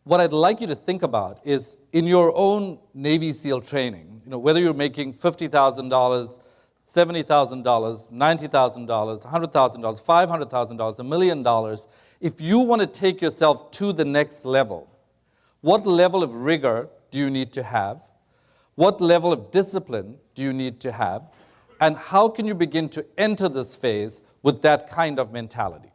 what I'd like you to think about is in your own Navy SEAL training, whether you're making $50,000, $70,000, $90,000, $100,000, $500,000, $1 million, if you want to take yourself to the next level, what level of rigor do you need to have? What level of discipline do you need to have? And how can you begin to enter this phase with that kind of mentality?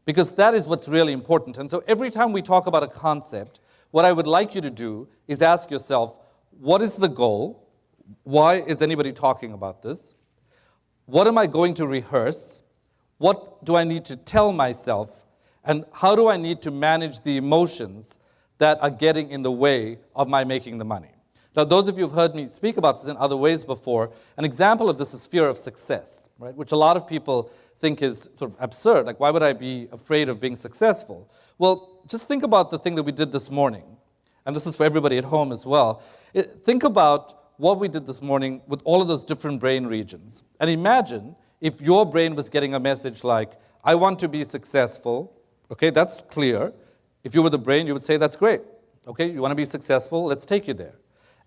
Because that is what's really important. And so every time we talk about a concept, what I would like you to do is ask yourself, what is the goal? Why is anybody talking about this? What am I going to rehearse? What do I need to tell myself? And how do I need to manage the emotions that are getting in the way of my making the money? Now, those of you who've heard me speak about this in other ways before, an example of this is fear of success, right? Which a lot of people think is sort of absurd. Like, why would I be afraid of being successful? Well, just think about the thing that we did this morning. And this is for everybody at home as well. Think about what we did this morning with all of those different brain regions. And imagine if your brain was getting a message like, I want to be successful. Okay, that's clear. If you were the brain, you would say, that's great. Okay, you want to be successful, let's take you there.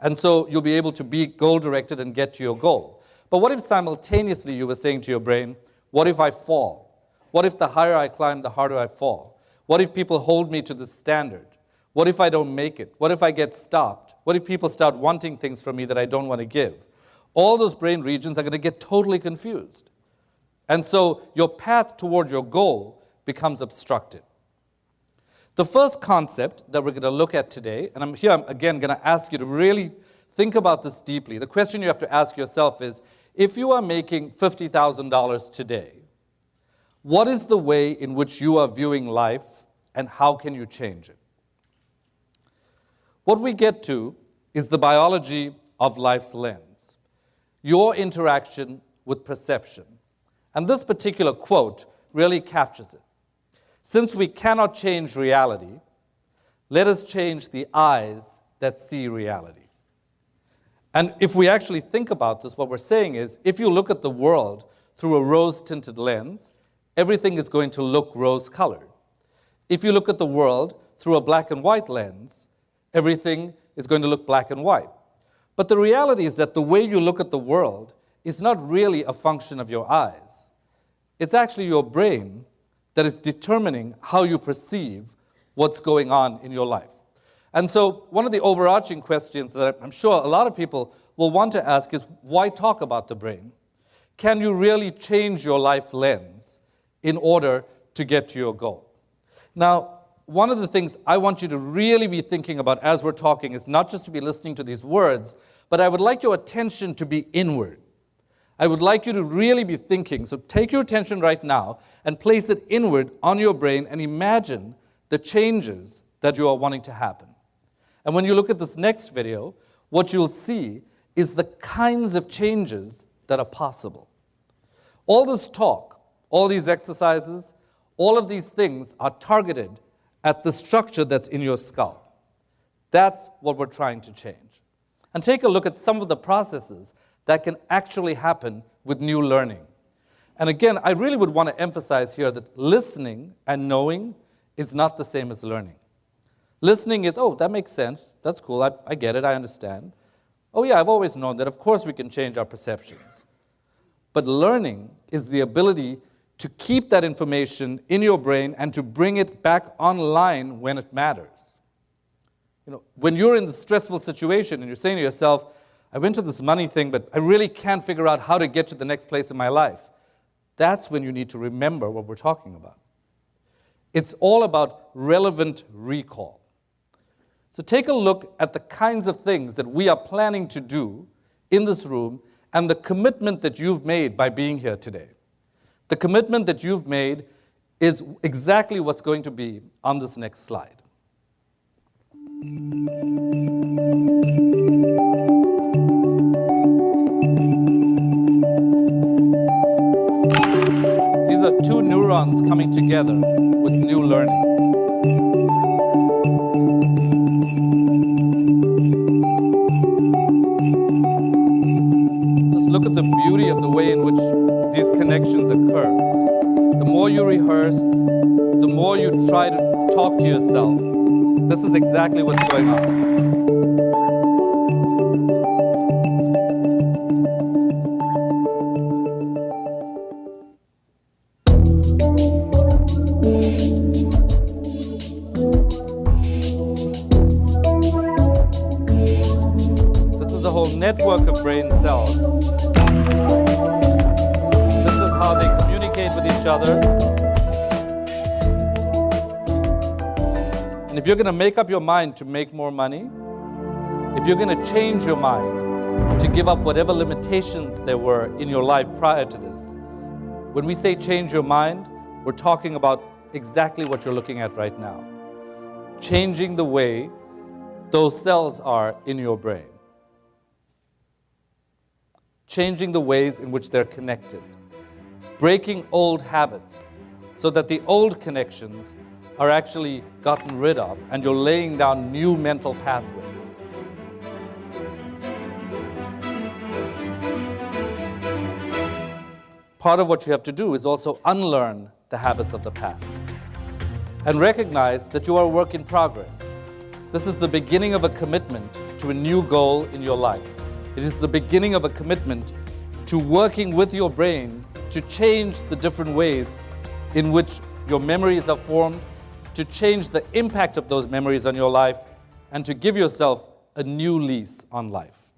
And so you'll be able to be goal-directed and get to your goal. But what if simultaneously you were saying to your brain, what if I fall? What if the higher I climb, the harder I fall? What if people hold me to this standard? What if I don't make it? What if I get stopped? What if people start wanting things from me that I don't want to give? All those brain regions are going to get totally confused. And so your path toward your goal becomes obstructed. The first concept that we're going to look at today, and I'm again going to ask you to really think about this deeply. The question you have to ask yourself is, if you are making $50,000 today, what is the way in which you are viewing life, and how can you change it? What we get to is the biology of life's lens, your interaction with perception. And this particular quote really captures it. Since we cannot change reality, let us change the eyes that see reality. And if we actually think about this, what we're saying is, if you look at the world through a rose-tinted lens, everything is going to look rose-colored. If you look at the world through a black and white lens, everything is going to look black and white. But the reality is that the way you look at the world is not really a function of your eyes. It's actually your brain that is determining how you perceive what's going on in your life. And so one of the overarching questions that I'm sure a lot of people will want to ask is, why talk about the brain? Can you really change your life lens in order to get to your goal? Now, one of the things I want you to really be thinking about as we're talking is not just to be listening to these words, but I would like your attention to be inward. I would like you to really be thinking. So take your attention right now and place it inward on your brain and imagine the changes that you are wanting to happen. And when you look at this next video, what you'll see is the kinds of changes that are possible. All this talk, all these exercises, all of these things are targeted at the structure that's in your skull. That's what we're trying to change. And take a look at some of the processes that can actually happen with new learning. And again, I really would want to emphasize here that listening and knowing is not the same as learning. Listening is, oh, that makes sense. That's cool. I get it. I understand. Oh, yeah, I've always known that. Of course we can change our perceptions. But learning is the ability to keep that information in your brain and to bring it back online when it matters. When you're in the stressful situation and you're saying to yourself, I went to this money thing, but I really can't figure out how to get to the next place in my life. That's when you need to remember what we're talking about. It's all about relevant recall. So take a look at the kinds of things that we are planning to do in this room and the commitment that you've made by being here today. The commitment that you've made is exactly what's going to be on this next slide. These are two neurons coming together with new learning. Just look at the beauty of the way in which these connections occur. The more you rehearse, the more you try to talk to yourself, This is exactly what's going on. This is a whole network of brain cells. This is how they communicate with each other. And if you're going to make up your mind to make more money, if you're going to change your mind to give up whatever limitations there were in your life prior to this, when we say change your mind, we're talking about exactly what you're looking at right now. Changing the way those cells are in your brain. Changing the ways in which they're connected. Breaking old habits so that the old connections are actually gotten rid of and you're laying down new mental pathways. Part of what you have to do is also unlearn the habits of the past and recognize that you are a work in progress. This is the beginning of a commitment to a new goal in your life. It is the beginning of a commitment to working with your brain to change the different ways in which your memories are formed, to change the impact of those memories on your life, and to give yourself a new lease on life.